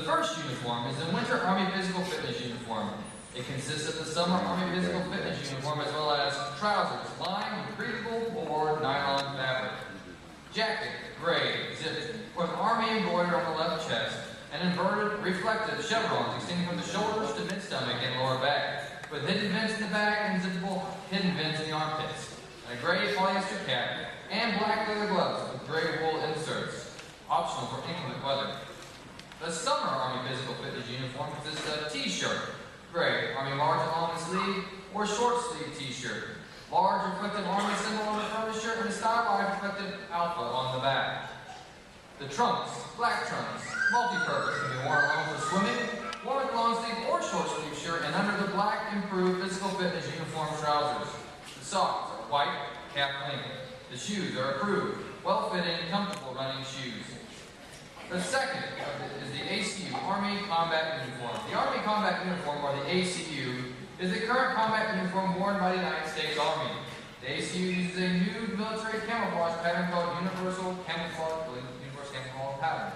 first uniform is the Winter Army Physical Fitness uniform. It consists of the Summer Army Physical Fitness uniform as well as trousers lined with breathable or nylon fabric. Jacket, gray, zipped, with Army embroidered on the left chest, and inverted, reflective chevrons extending from the shoulders to mid-stomach and lower back, with hidden vents in the back and zippable hidden vents in the armpits. And a gray polyester cap, and black leather gloves with gray wool inserts, optional for inclement weather. The Summer Army Physical Fitness uniform consists of t-shirt, gray, Army large and long sleeve, or short sleeve t-shirt, large reflective Army symbol on the front of the shirt, and a stylized reflective alpha on the back. The trunks, black trunks, multi-purpose, can be worn alone for swimming, worn with long sleeve or short sleeve shirt, and under the black improved physical fitness uniform trousers. The socks are white, calf length. The shoes are approved, well-fitting, comfortable running shoes. The second is the ACU, Army Combat Uniform. The Army Combat Uniform, or the ACU, is the current combat uniform worn by the United States Army. The ACU uses a new military camouflage pattern called Universal Camouflage Pattern,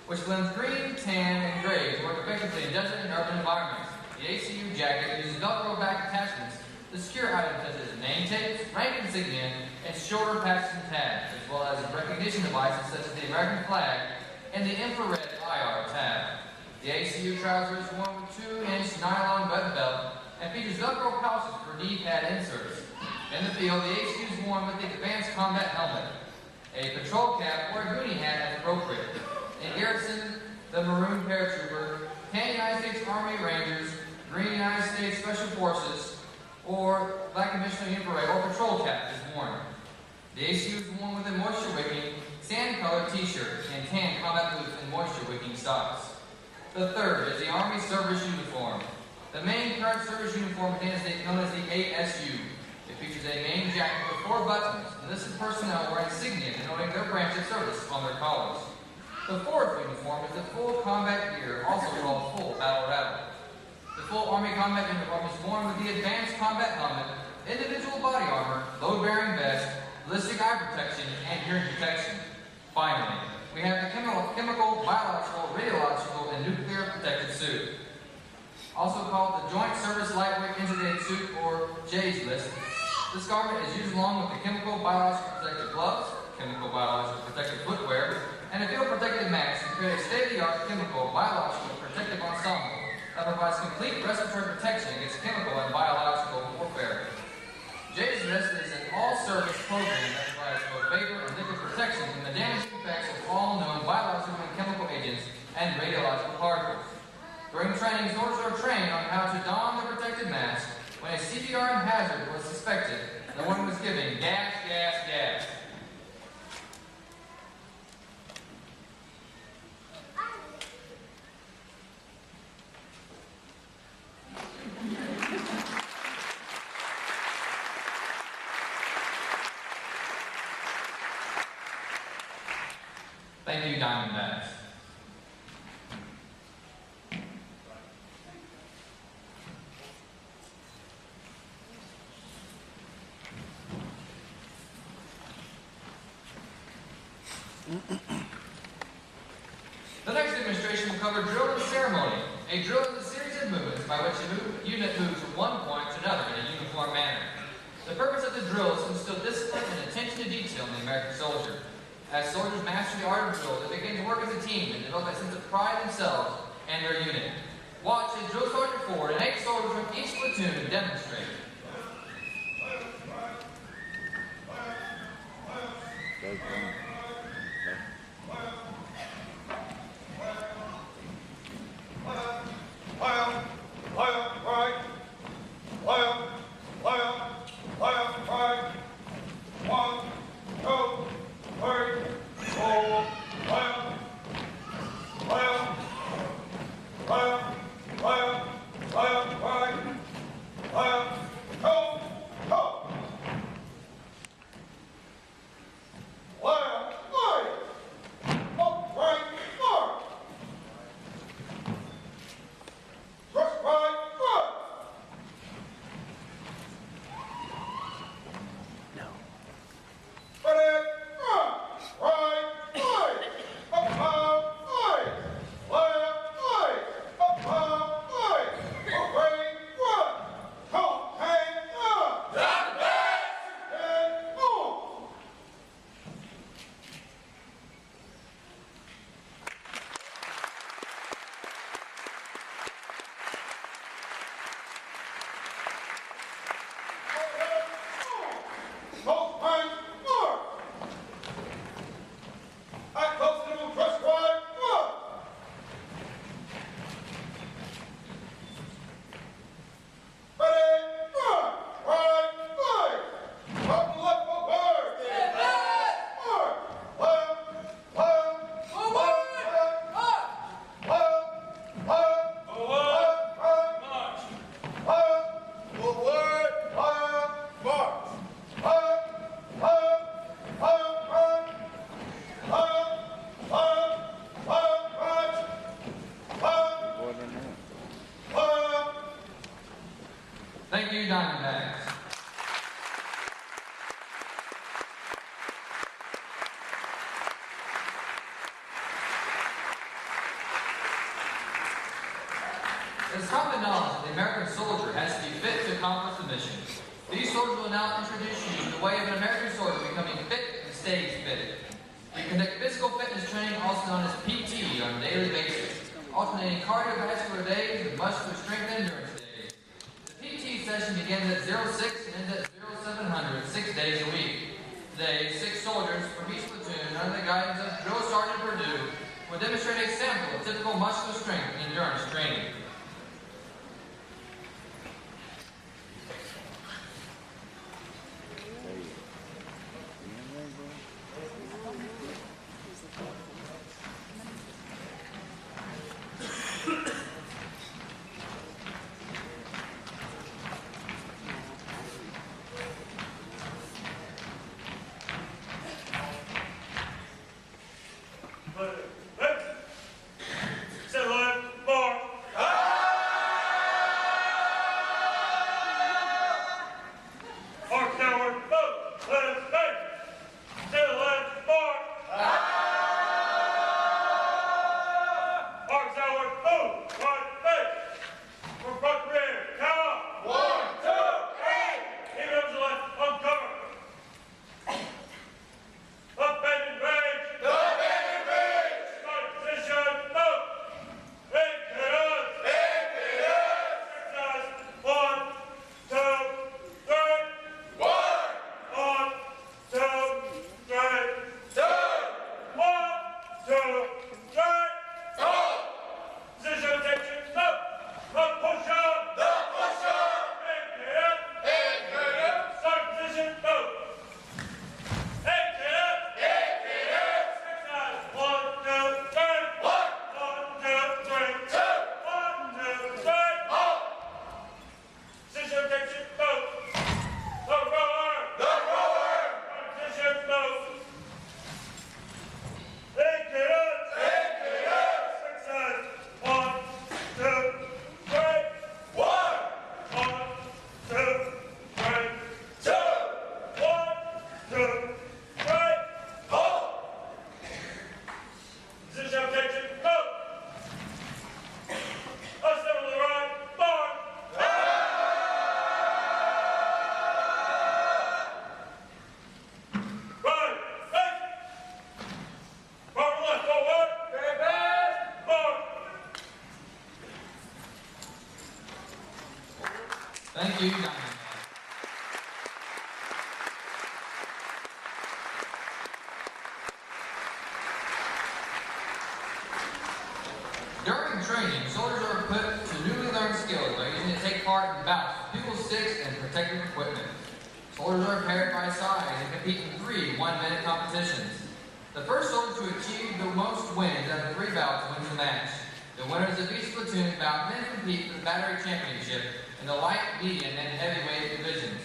which blends green, tan, and gray to work effectively in desert and urban environments. The ACU jacket uses Velcro back attachments to secure items such as name tapes, rank insignia, and shoulder patches and tags, as well as recognition devices such as the American flag and the infrared IR tab. The ACU trouser is worn with 2-inch nylon button belt and features Velcro pouches for knee pad inserts. In the field, the ACU is worn with the Advanced Combat Helmet, a patrol cap, or a goonie hat as appropriate. In garrison, the Maroon Paratrooper, tan United States Army Rangers, green United States Special Forces, or black commissioner infrared or patrol cap is worn. The ACU is worn with a moisture-wicking, sand-colored t-shirt and tan combat boots and moisture-wicking socks. The third is the Army Service Uniform. The main current service uniform is known as the ASU. It features a main jacket with 4 buttons, enlisted personnel wear insignia denoting their branch of service on their collars. The fourth uniform is the full combat gear, also called full battle rattle. The full Army combat uniform is worn with the Advanced Combat Helmet, individual body armor, load-bearing vest, ballistic eye protection, and hearing protection. Finally, we have the chemical, biological, radiological, and nuclear protective suit. Also called the Joint Service Lightweight Insulated Suit, or JAIS list. This garment is used along with the chemical, biological protective gloves, chemical, biological protective footwear, and a field protective mask to create a state-of-the-art chemical, biological, protective ensemble that provides complete respiratory protection against chemical and biological warfare. JAIS list is an all-service program that provides both vapor and liquid protection from the damaging effects of all known biological and chemical agents and radiological particles. During training, soldiers are trained on how to don the protective mask when a CPR hazard was suspected and the one was giving gas, gas, gas. Thank you, Diamondbacks. The next demonstration will cover drill and ceremony. A drill is a series of movements by which a unit moves from one point to another in a uniform manner. The purpose of the drill is to instill discipline and attention to detail in the American soldier. As soldiers master the art of drill, they begin to work as a team and develop a sense of pride in themselves and their unit. Watch as Drill Sergeant Ford and 8 soldiers from each platoon demonstrate. Right, you, Diamondbacks. It's common knowledge that the American soldier has to be fit to accomplish the mission. These soldiers will now introduce you to the way of an American soldier becoming fit and staying fit. We conduct physical fitness training, also known as PT, on a daily basis, alternating cardiovascular days with muscular strength and endurance days. The PT session begins at 06 and ends at 0700, 6 days a week. Today, 6 soldiers from each platoon, under the guidance of Drill Sergeant Purdue, will demonstrate a sample of typical muscular strength and endurance training. Thank you, Diamondbacks. During training, soldiers are equipped to newly learned skills by using to take part in bouts with pupil sticks and protective equipment. Soldiers are paired by size and compete in 3 one-minute competitions. The first soldier to achieve the most wins out of 3 bouts wins the match. The winners of each platoon bout then compete for the battery championship in the light, medium, and heavyweight divisions.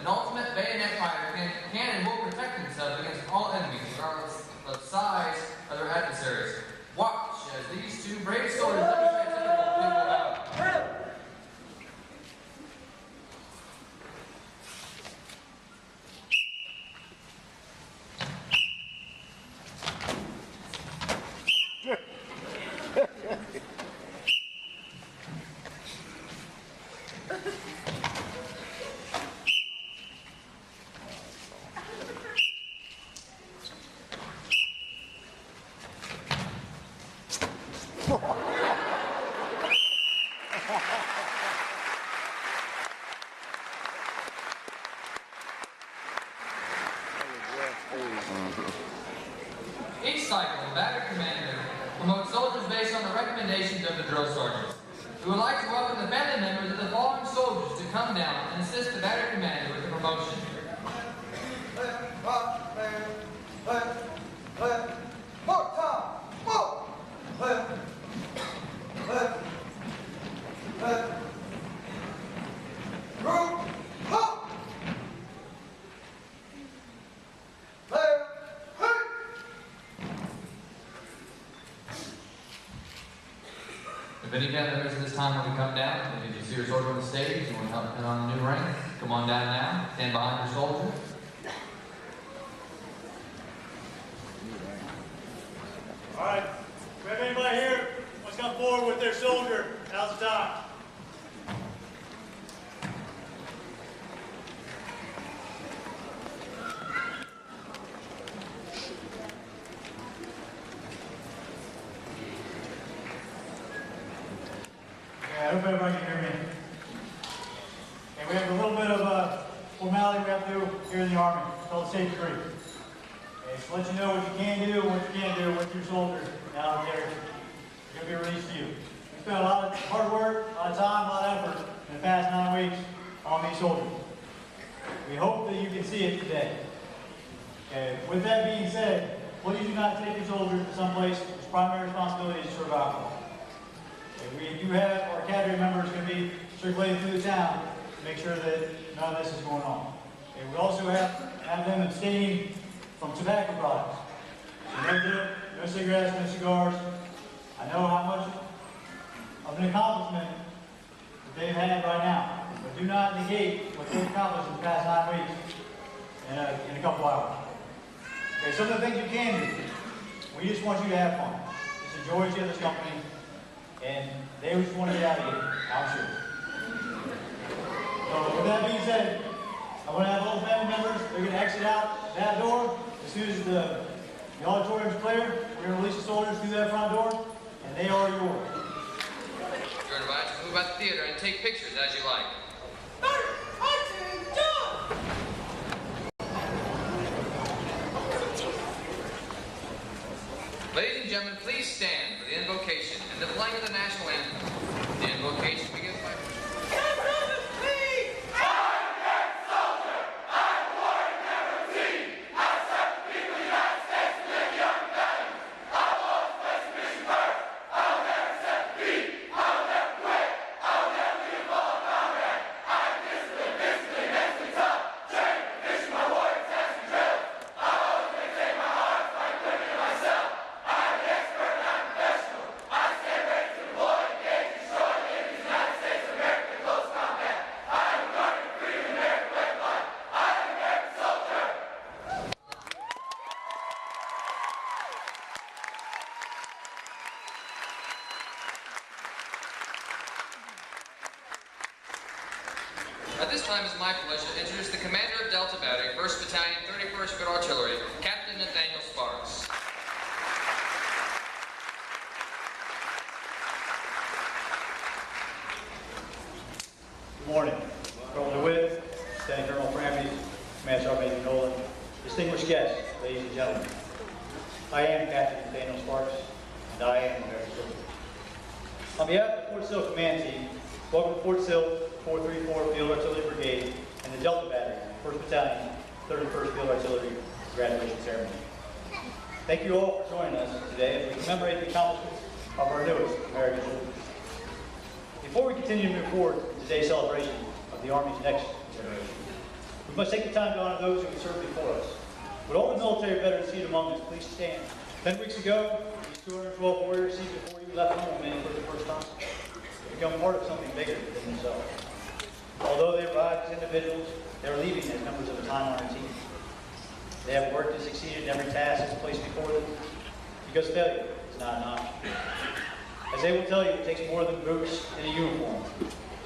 An ultimate bayonet fighter can and will protect himself against all enemies, regardless of the size of their adversaries. Watch as these 2 brave soldiers demonstrate typical pupil bout. Each cycle, the battery commander promotes soldiers based on the recommendations of the drill sergeant. We would like to welcome the family members of the following soldiers to come down and assist the battery commander with the promotion. More time! More! Group, hop! If any band members at this time want to come down, if you see your soldier on the stage, you want to help put on a new ring, come on down now. Stand behind your soldier. All right, we have anybody here wants to come forward with their soldier? Now's the time. I hope everybody can hear me. Okay, we have a little bit of formality we have to do here in the Army. It's called safety brief. Okay, so let you know what you can do and what you can't do with your soldiers now that they're going to be released to you. We spent a lot of hard work, a lot of time, a lot of effort in the past 9 weeks on these soldiers. We hope that you can see it today. Okay, with that being said, please do not take your soldiers to someplace whose primary responsibility is to serve alcohol. We do have our cadre members going to be circulating through the town to make sure that none of this is going on. Okay, we also have them abstaining from tobacco products. So no dip, no cigarettes, no cigars. I know how much of an accomplishment that they've had right now, but do not negate what they've accomplished in the past 9 weeks in a couple hours. Okay, some of the things you can do. We just want you to have fun. Just enjoy each other's company. And they just want to get out of here, I'm sure. So with that being said, I want to have all the family members, they're going to exit out that door. As soon as the auditorium is clear, we're going to release the soldiers through that front door, and they are yours. You're invited to move out the theater and take pictures as you like. Ladies and gentlemen, please stand for the invocation and the playing of the national anthem. The invocation begins by... At this time, it's my pleasure to introduce the Commander of Delta Battery, 1st Battalion, 31st Field Artillery, Captain Nathaniel Sparks. Good morning. Colonel DeWitt, Lieutenant Colonel Framby, Command Sergeant Major Nolan, distinguished guests, ladies and gentlemen. I am Captain Nathaniel Sparks, and I am American soldier. On behalf of the Fort Sill Command Team, welcome to Fort Sill, 434 Field Artillery Brigade, and the Delta Battery, 1st Battalion, 31st Field Artillery graduation ceremony. Thank you all for joining us today as we commemorate the accomplishments of our newest American soldiers. Before we continue to move forward in today's celebration of the Army's next generation, we must take the time to honor those who have served before us. Would all the military veterans seated among us please stand? 10 weeks ago, these 212 warriors seated before you left home, many for the first time, become part of something bigger than themselves. Although they arrived as individuals, they are leaving as members of a time-honored team. They have worked and succeeded in every task that's placed before them, because failure is not an option. As they will tell you, it takes more than boots and a uniform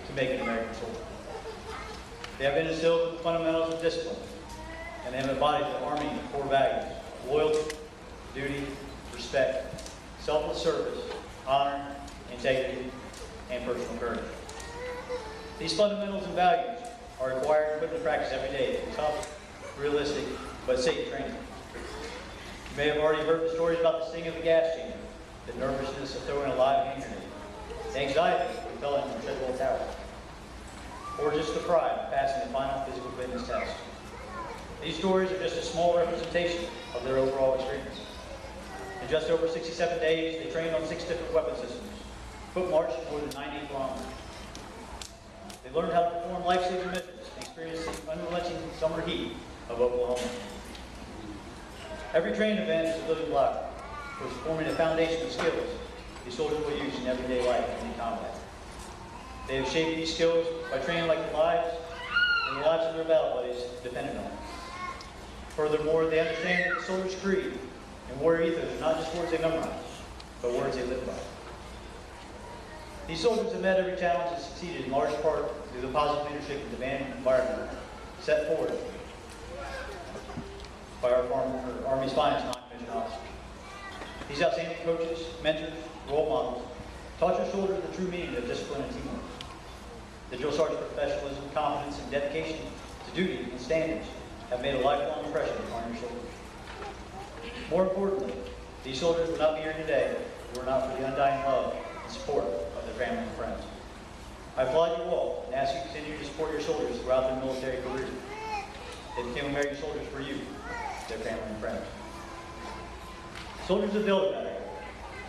to make an American soldier. They have been instilled with the fundamentals of discipline, and they have embodied the Army core values: loyalty, duty, respect, selfless service, honor, integrity, and personal courage. These fundamentals and values are required and put into practice every day through tough, realistic, but safe training. You may have already heard the stories about the sting of the gas chamber, the nervousness of throwing a live hand grenade, the anxiety of repelling from Treadwell Tower, or just the pride of passing the final physical fitness test. These stories are just a small representation of their overall experience. In just over 67 days, they trained on 6 different weapon systems, foot marched more than 90 kilometers. They learned how to perform life-saving missions and experience the unrelenting summer heat of Oklahoma. Every training event is a living block, which is forming a foundation of skills these soldiers will use in everyday life and in combat. They have shaped these skills by training like their lives, and the lives of their battle buddies depended on it. Furthermore, they understand that the soldier's creed and warrior ethos are not just words they memorize, but words they live by. These soldiers have met every challenge and succeeded in large part through the positive leadership and demanding environment set forward by our Army's finest non-commissioned officers. These outstanding coaches, mentors, role models taught your soldiers the true meaning of discipline and teamwork. The drill sergeant's professionalism, confidence, and dedication to duty and standards have made a lifelong impression on your soldiers. More importantly, these soldiers would not be here today were it not for the undying love and support of their family and friends. I applaud you all and ask you to continue to support your soldiers throughout their military careers. They became American soldiers for you, their family and friends. Soldiers of the Builder,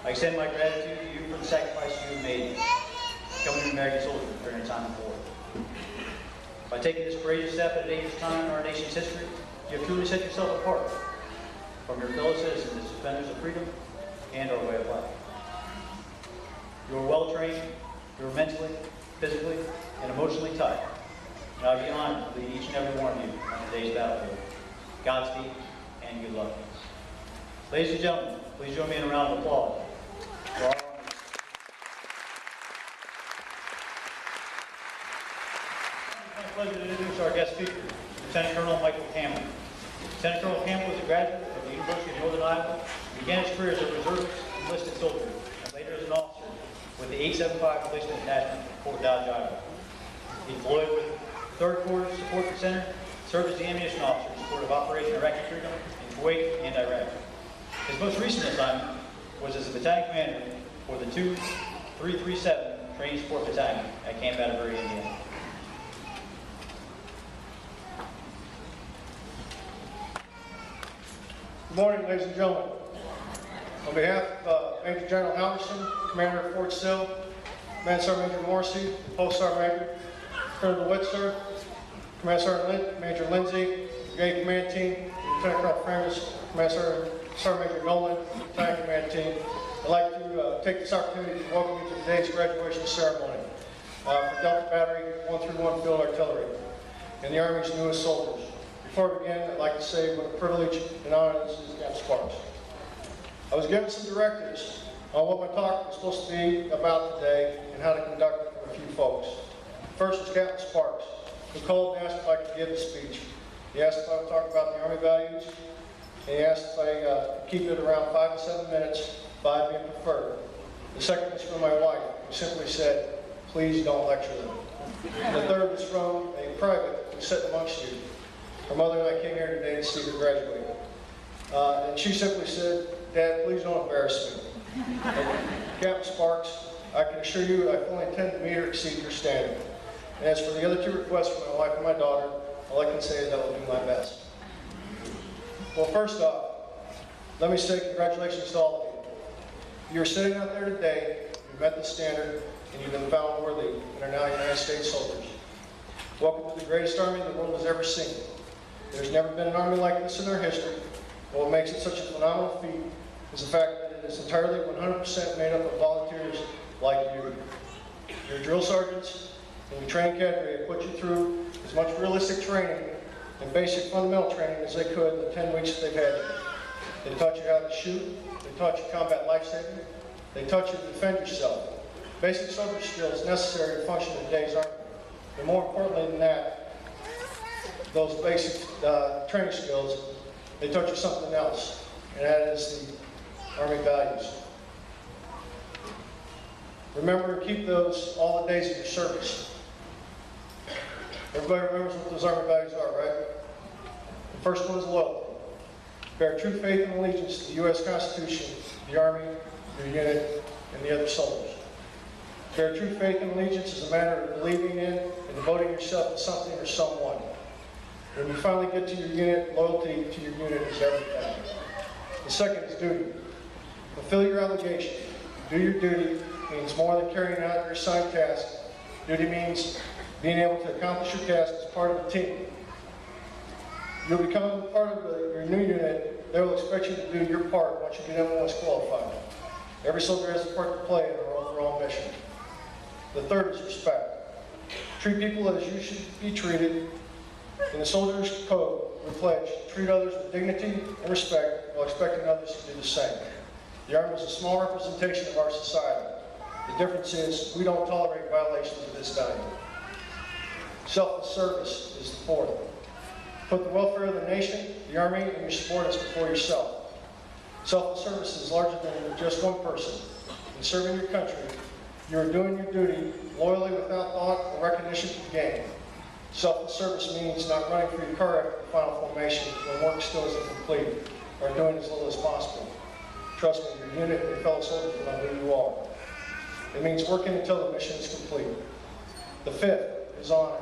I extend my gratitude to you for the sacrifice you have made becoming an American soldier during a time of war. By taking this courageous step at a dangerous time in our nation's history, you have truly set yourself apart from your fellow citizens as defenders of freedom and our way of life. You are well trained, you are mentally, physically, and emotionally tough, and I would be honored to lead each and every one of you on today's battlefield. Godspeed and good luck. Ladies and gentlemen, please join me in a round of applause for our It's my pleasure to introduce our guest speaker, Lieutenant Colonel Michael Campbell. Lieutenant Colonel Campbell is a graduate of the University of Northern Iowa. He began his career as a reservist enlisted soldier and later as an officer with the 875 Replacement Detachment at Fort Dodge, Iowa. He deployed with 3rd Corps Support Center, served as the ammunition officer in support of Operation Iraqi Freedom in Kuwait and Iraq. His most recent assignment was as a battalion commander for the 2337 Training Support Battalion at Camp Atterbury, Indiana. Good morning, ladies and gentlemen. On behalf of Major General Halverson, Commander of Fort Sill, Command Sergeant Major Morrissey, Post Sergeant Major Colonel Witzer, Command Sergeant Major Lindsay, Brigade Command Team, Lieutenant Colonel Framis, Command Sergeant Major Nolan, Battalion Command Team, I'd like to take this opportunity to welcome you to today's graduation ceremony for Delta Battery 131 Field Artillery and the Army's newest soldiers. Before I begin, I'd like to say what a privilege and honor this is to Captain Sparks. I was given some directives on what my talk was supposed to be about today and how to conduct it for a few folks. First is Captain Sparks, who called and asked if I could give a speech. He asked if I would talk about the Army values, and he asked if I could keep it around 5 to 7 minutes, 5 being preferred. The second is from my wife, who simply said, please don't lecture them. And the third is from a private who sat amongst you. Her mother and I came here today to see her graduate. And she simply said, Dad, please don't embarrass me. Captain Sparks, I can assure you I fully intend to meet or exceed your standard. And as for the other two requests from my wife and my daughter, all I can say is I will do my best. Well, first off, let me say congratulations to all of you. You're sitting out there today, you've met the standard, and you've been found worthy and are now United States soldiers. Welcome to the greatest Army the world has ever seen. There's never been an Army like this in our history. And what makes it such a phenomenal feat is the fact that it is entirely 100% made up of volunteers like you. Your drill sergeants and your training cadre have put you through as much realistic training and basic fundamental training as they could in the 10 weeks that they've had you. They taught you how to shoot, they taught you combat life-saving, they taught you to defend yourself. Basic soldier skills necessary to function in today's Army. And more importantly than that, those basic training skills, they taught you something else, and that is the Army values. Remember to keep those all the days of your service. Everybody remembers what those Army values are, right? The first one is loyalty. Bear true faith and allegiance to the U.S. Constitution, the Army, your unit, and the other soldiers. Bear true faith and allegiance is a matter of believing in and devoting yourself to something or someone. When you finally get to your unit, loyalty to your unit is everything. The second is duty. Fulfill your obligation. Do your duty means more than carrying out your assigned task. Duty means being able to accomplish your task as part of the team. You'll become part of your new unit. They will expect you to do your part once you become most qualified. Every soldier has a part to play in our overall mission. The third is respect. Treat people as you should be treated. In the soldier's code, we pledge to treat others with dignity and respect while expecting others to do the same. The Army is a small representation of our society. The difference is we don't tolerate violations of this value. Selfless service is the fourth. Put the welfare of the nation, the Army, and your subordinates before yourself. Selfless service is larger than just one person. In serving your country, you are doing your duty loyally without thought or recognition to gain. Selfless service means not running for your car after the final formation when work still isn't complete, or doing as little as possible. Trust me, your unit and your fellow soldiers will know who you are. It means working until the mission is complete. The fifth is honor.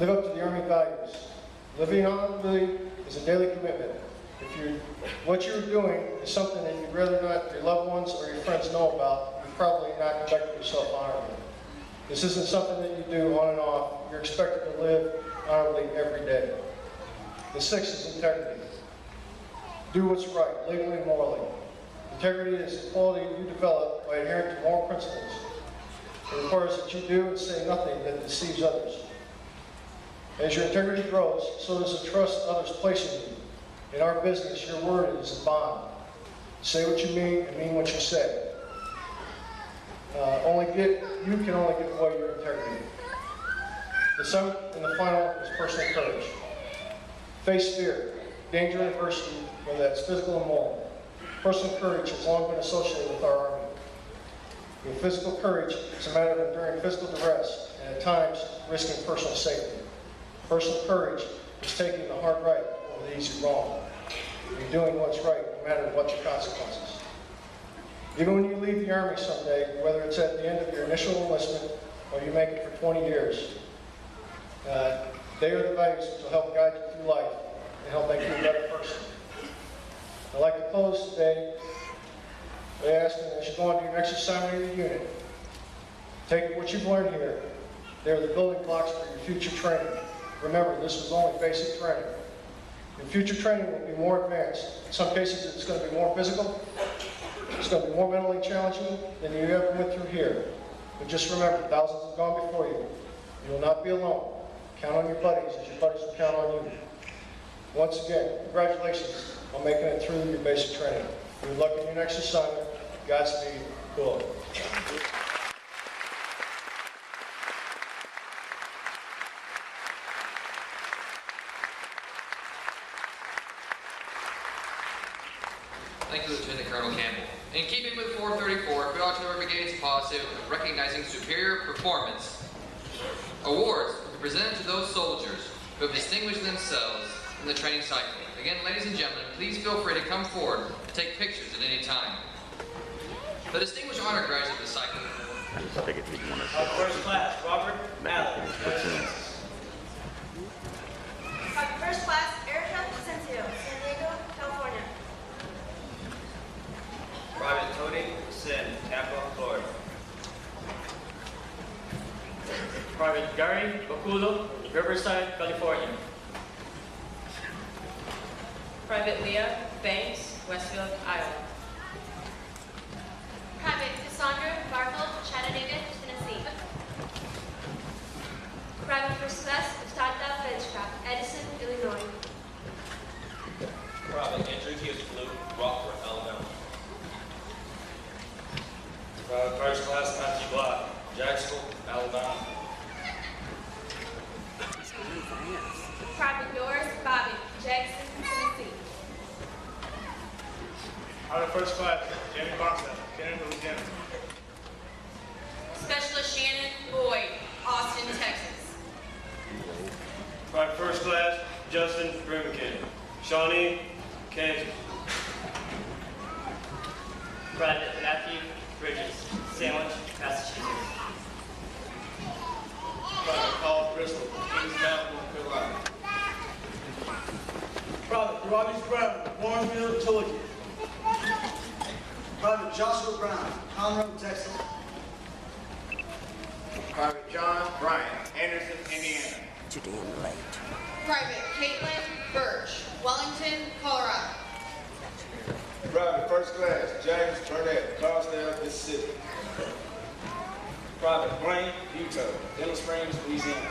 Live up to the Army values. Living honorably is a daily commitment. If what you're doing is something that you'd rather not your loved ones or your friends know about, you're probably not conducting yourself honorably. This isn't something that you do on and off. You're expected to live honorably every day. The sixth is integrity. Do what's right, legally and morally. Integrity is the quality you develop by adhering to moral principles. It requires that you do and say nothing that deceives others. As your integrity grows, so does the trust others place in you. In our business, your word is a bond. Say what you mean and mean what you say. You can only give away your integrity. The seventh and the final is personal courage. Face fear, danger, and adversity, whether that's physical or moral. Personal courage has long been associated with our Army. With physical courage, it's a matter of enduring physical duress and at times risking personal safety. Personal courage is taking the hard right over the easy wrong. You're doing what's right no matter what the consequences. Even when you leave the Army someday, whether it's at the end of your initial enlistment or you make it for 20 years, they are the values which will help guide you through life and help make you a better person. I'd like to close today by asking as you go on to your next assignment in the unit, take what you've learned here. They're the building blocks for your future training. Remember, this was only basic training. Your future training will be more advanced. In some cases, it's going to be more physical. It's going to be more mentally challenging than you ever went through here. But just remember, thousands have gone before you. You will not be alone. Count on your buddies as your buddies will count on you. Once again, congratulations on making it through your basic training. Good luck in your next assignment. Godspeed. Cool. Thank you, Lieutenant Colonel Campbell. In keeping with 434, Pre-Artillery Brigade's policy of recognizing superior performance, awards will be presented to those soldiers who have distinguished themselves in the training cycle. Again, ladies and gentlemen, please feel free to come forward and take pictures at any time. The distinguished honor graduates of the cycle. First class, Robert Allen. First class, Erica Centio, San Diego, California. Private Tony Sin, Tampa, Florida. Private Gary Baculo, Riverside, California. Private Leah Banks, Westfield, Iowa. Private Cassandra Garfield, Chattanooga, Tennessee. Private First Class, Tata Benchcraft, Edison, Illinois. Private Andrew Hughes Blue, Rockford, Alabama. Private First Class Matthew Black, Jacksonville, Alabama. Private Doris Bobby, Jackson, Tennessee. Private First Class Jamie Bonsa, Kenner, Louisiana. Specialist Shannon Boyd, Austin, Texas. Private First Class Justin Brimkin, Shawnee, Kansas. Private Matthew Bridges, Sandwich, Massachusetts. Private Paul Bristol, Kingstown, North Carolina. Private Robbie Brown, Lawrenceville, Georgia. Private Joshua Brown, Conroe, Texas. Private John Bryant, Anderson, Indiana. Private Caitlin Birch, Wellington, Colorado. Private First Class James Burnett, Carlsdale, Mississippi. Private Blaine, Utah, Denham Springs, Louisiana.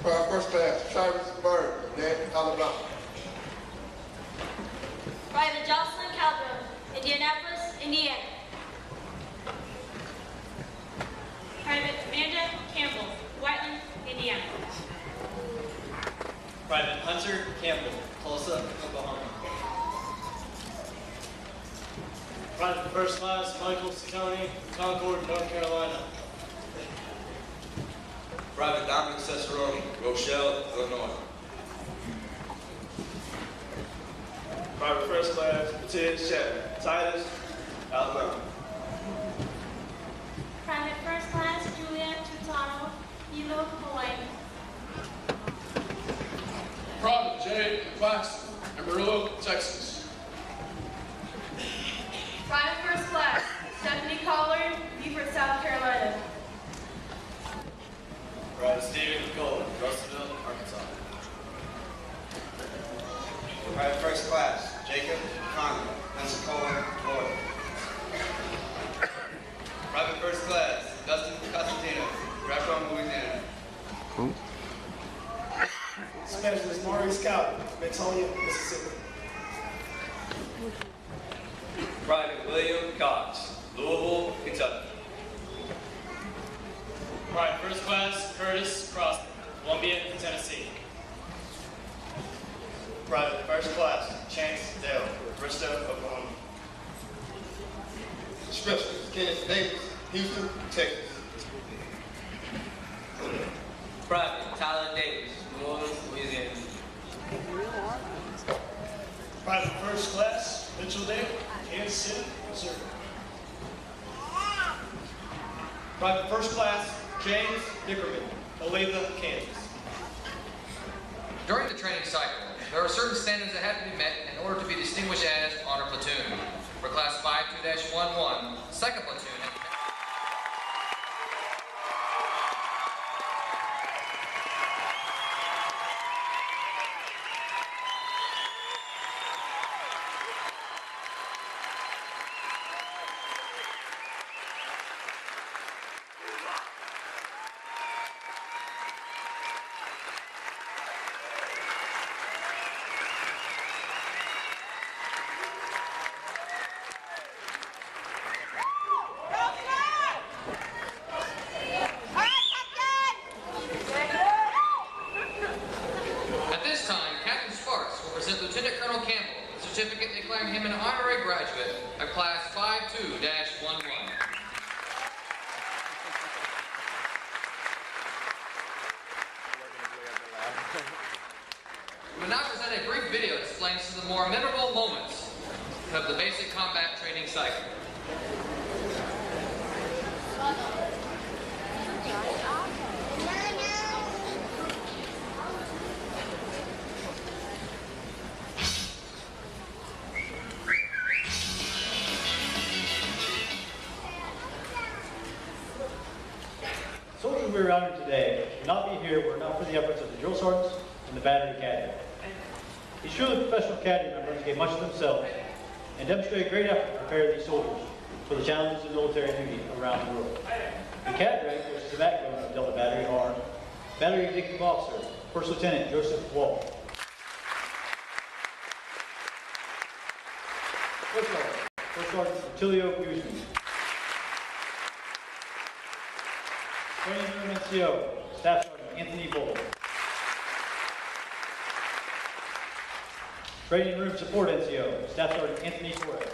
Private First Class Travis Bird, Net, Alabama. Private Jocelyn Calderon, Indianapolis, Indiana. Private Amanda Campbell, Whiteland, Indiana. Private Hunter Campbell, Tulsa, Oklahoma. Private First Class Michael Ciccone, Concord, North Carolina. Private Dominic Cesaroni, Rochelle, Illinois. Private First Class Matias Chapman, Titus, Alabama. Private First Class Julia Tutano, Hilo, Hawaii. Private J. Claxton, Amarillo, Texas. Private First Class Stephanie Collard, Beaufort, South Carolina. Private Stephen Cole, Russellville, Arkansas. Private First Class Jacob Conley, Pensacola, Florida. Private First Class Dustin Costantino, Grafton, Louisiana. Specialist Maurice Cowden, Metonia, Mississippi. Private William Cox, Louisville, Kentucky. Private First Class Curtis Crosby, Columbia, Tennessee. Private First Class Chance Dale, Bristow, Oklahoma. Specialist Kenneth Davis, Houston, Texas. Private Tyler Davis, New Orleans, Louisiana. Private First Class Mitchell Dale, Kansas City, Missouri. Private First Class James Dickerman, Olathe, Kansas. During the training cycle, there are certain standards that have to be met in order to be distinguished as Honor Platoon. For Class 52-11, 2nd Platoon. Lieutenant Colonel Campbell, a certificate declaring him an honorary graduate of Class 52-11. We will now present a brief video that explains some of the more memorable moments of the basic combat training cycle. Soldiers we are honored today would not be here were it not for the efforts of the drill sergeants and the battery cadre. These truly professional cadre members gave much of themselves and demonstrated great effort to prepare these soldiers for the challenges of military duty around the world. The cadre, which is the backbone of Delta Battery, are Battery Executive Officer, First Lieutenant Joseph Wall. First Sergeant Attilio Guzman. Training Room NCO, Staff Sergeant Anthony Bull. Training Room Support NCO, Staff Sergeant Anthony Torres.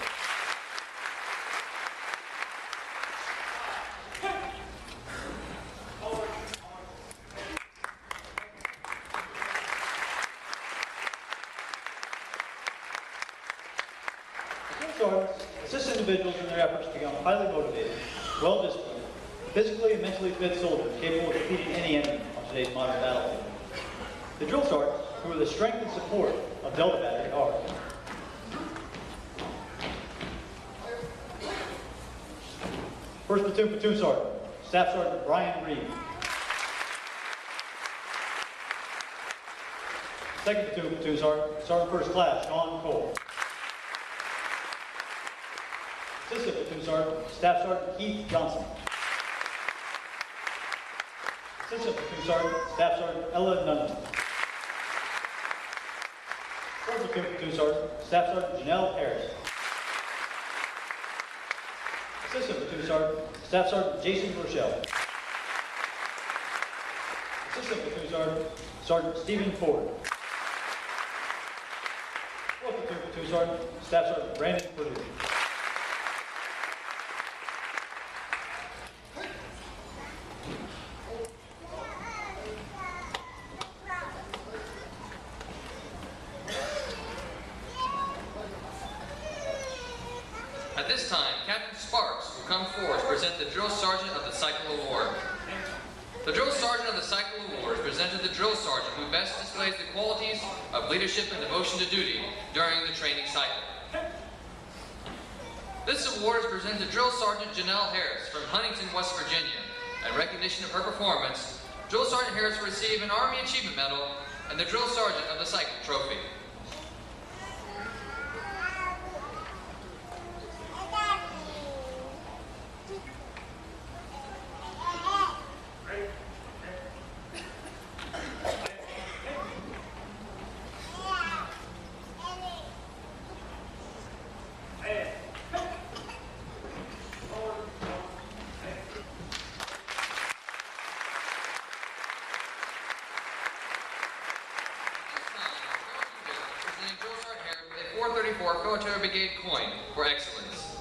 Sergeants assist individuals in their efforts to become highly motivated, well-disciplined, physically and mentally fit soldiers capable of defeating any enemy on today's modern battlefield. The drill sergeants, who are the strength and support of Delta Battery, are First Platoon Platoon Sergeant, Staff Sergeant Brian Reed. Second Platoon Platoon Sergeant, Sergeant First Class Sean Cole. Assistant Platoon Sergeant, Staff Sergeant Keith Johnson. Assistant Platoon Sergeant, Staff Sergeant Ella Nunn. Fourth Platoon Sergeant, Staff Sergeant Janelle Harris. Assistant Platoon Sergeant, Staff Sergeant Jason Rochelle. Assistant Platoon Sergeant, Sergeant Stephen Ford. Fourth Platoon Sergeant, Staff Sergeant Brandon Purdue. At this time, Captain Sparks will come forward to present the Drill Sergeant of the Cycle Award. The Drill Sergeant of the Cycle Award is presented to the Drill Sergeant who best displays the qualities of leadership and devotion to duty during the training cycle. This award is presented to Drill Sergeant Janelle Harris from Huntington, West Virginia. In recognition of her performance, Drill Sergeant Harris will receive an Army Achievement Medal and the Drill Sergeant of the Cycle Trophy. Presenting Drill Sergeant Harris with a 434 Military Brigade coin for excellence.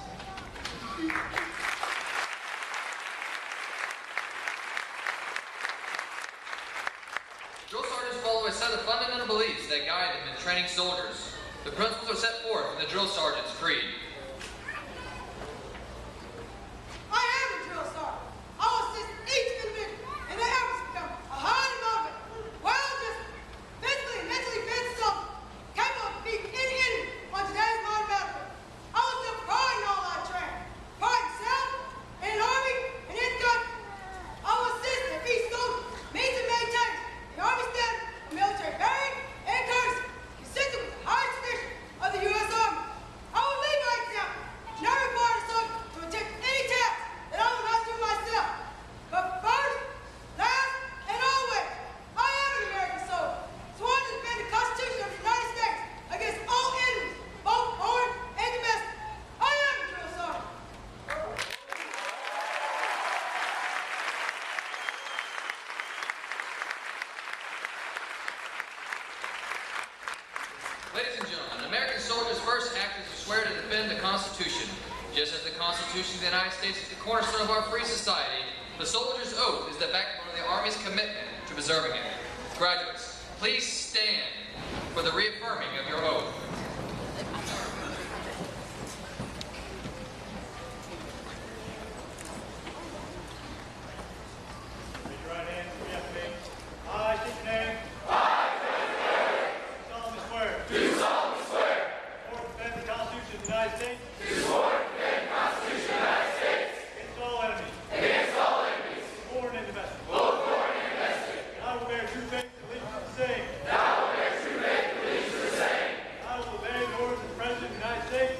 Drill sergeants follow a set of fundamental beliefs that guide them in training soldiers. The principles are set forth in the drill sergeant's creed. I am a drill sergeant. I will assist each individual in their efforts to become a highly motivated, well-disciplined, physically and mentally fit soldier, capable of defeating any enemy on today's modern battlefield. I will still pride in all I train, pride in self, in an army, and in country. I will assist and each soldier means and maintains the Army standard of military bearing and courtesy, consistent with the highest tradition of the U.S. Army. I will lead by example, never require a soldier to attempt any task that I will not do myself. But first, last, and always, I am an American soldier, sworn to defend the Constitution of the United States against all enemies, both foreign and domestic. I am a drill sergeant. Ladies and gentlemen, American soldiers' first act is to swear to defend the Constitution. Just as the Constitution of the United States is the cornerstone of our free society, the soldier's oath is the backbone of the Army's commitment to preserving it. Graduates, please stand for the reaffirming of your oath. Raise your right hand and repeat after me. I state your name. Do solemnly swear. To defend the Constitution of the United States. Against all enemies. Foreign and domestic. And I will bear true faith and allegiance to the same. I will obey the orders of the President of the United States.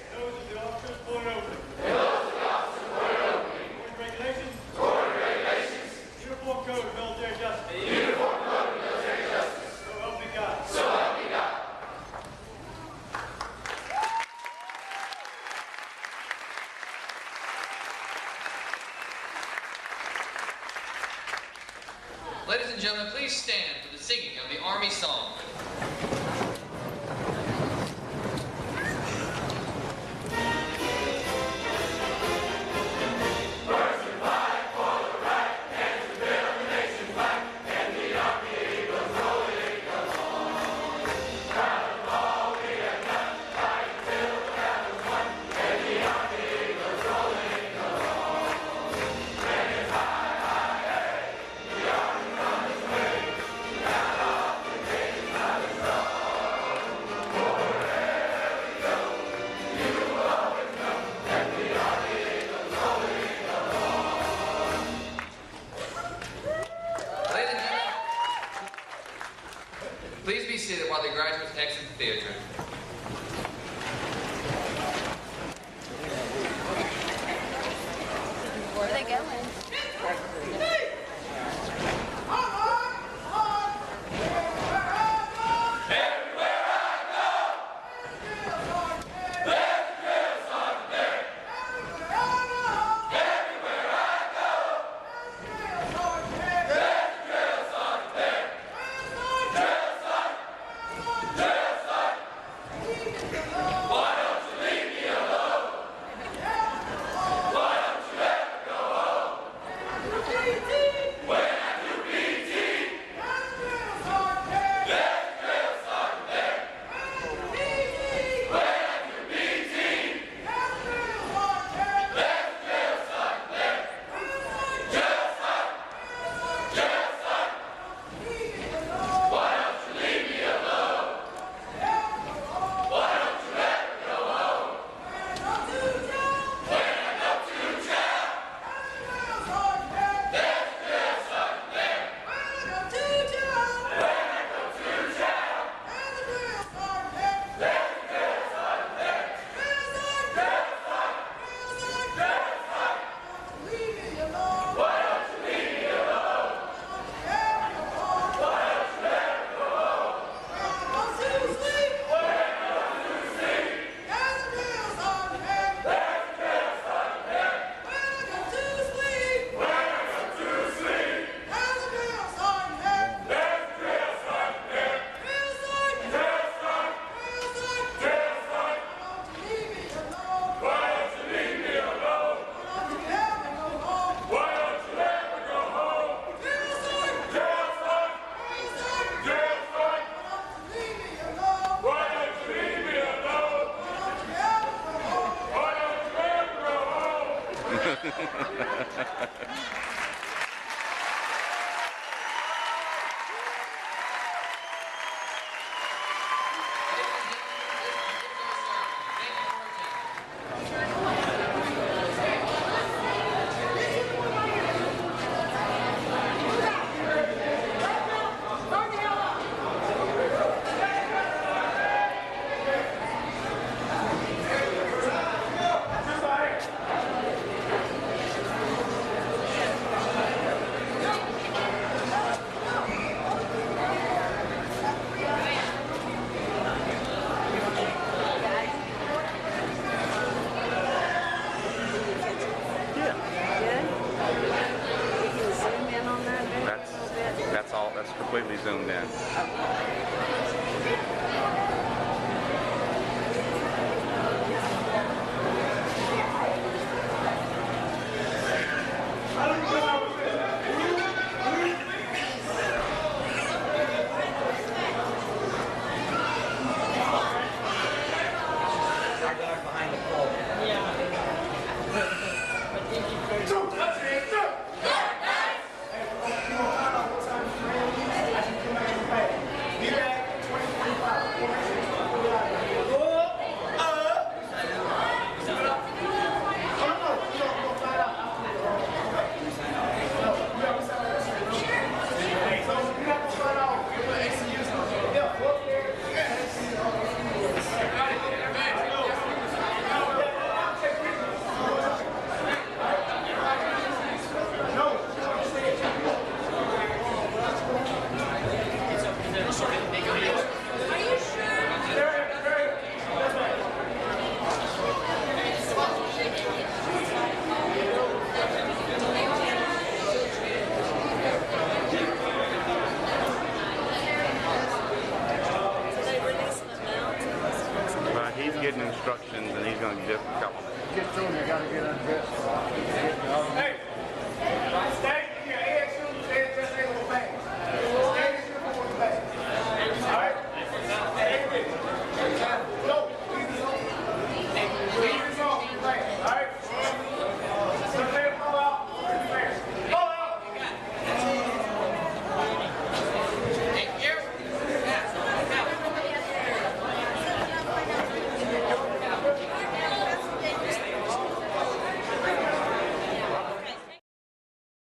And those of the officers appointed over me. According to regulations. Uniform Code of Military Justice. So help me God. Ladies and gentlemen, please stand for the singing of the Army song. High, high, That's completely zoomed in.